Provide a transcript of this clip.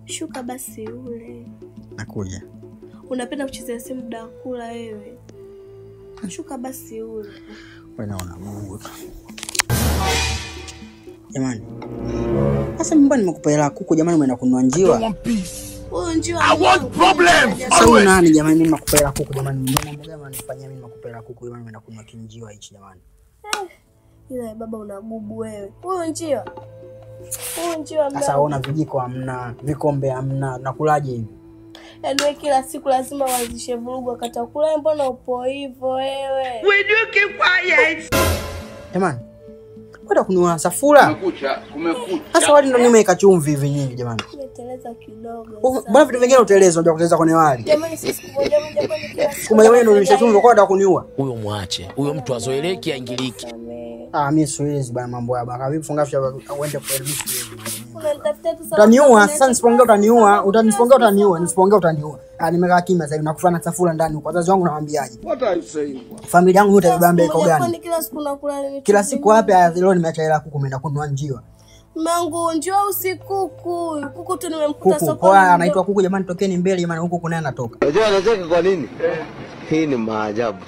Shuka basi ule. Nakuja. Unapenda kuchezea simu muda wa kula wewe. Shuka basi ule. Wewe naona Mungu. Jamani. Sasa mbona nimekupa hela kuku jamani umeenda kununua njiwa? Wewe njiwa. I want problems. Sasa nani jamani mimi nimekupa hela kuku jamani? Mbona mambo gani unanifanyia mimi nimekupa hela kuku jamani umeenda kununua kinjiwa hichi jamani? Ila baba unagubu wewe. Wewe njiwa. Wewe njiwa mna. Sasa ona vijiko hamna, vikombe hamna, nakulaje hivi? Yaani kila siku lazima wazishe vurugu wakati kula, mbona upo hivyo wewe? Will you keep quiet? Jamani. Kwenda kununua safura. Kumekucha. Sasa wali ndo nimeweka chumvi hivi nyingi jamani. Nimeteleza kidogo. Mbona vitu vingine uteleza unataka kuteleza kwenye wali? Jamani sisi kumoja moja kwani kila siku. Kumbe ndio nimesha chumvi kwa nataka kuniua. Huyo muache. Huyo mtu azoeleki aingiliki. Mimi siwezi bana mambo ya baka. Vipi fungasha uende kwa elimu. Unanitafuta tu sababu. Utaniua, sasa nisipongea utaniua, utaniua, nisipongea utaniua. Nimekaa kimya sasa hivi nakufana safura ndani kwa wazazi wangu nawaambiaje? What are you saying? Familia yangu yote ibambe iko gani? Kwani kila siku nakula nini? Kila siku wapi leo nimeacha hela kuku umeenda kununua njiwa. Mangu njoo usikuku. Kuku tu nimemkuta sokoni. Kwa anaitwa kuku jamani tokeni mbele jamani huko kuna anatoka. Unajua anacheka kwa nini? Hii ni maajabu.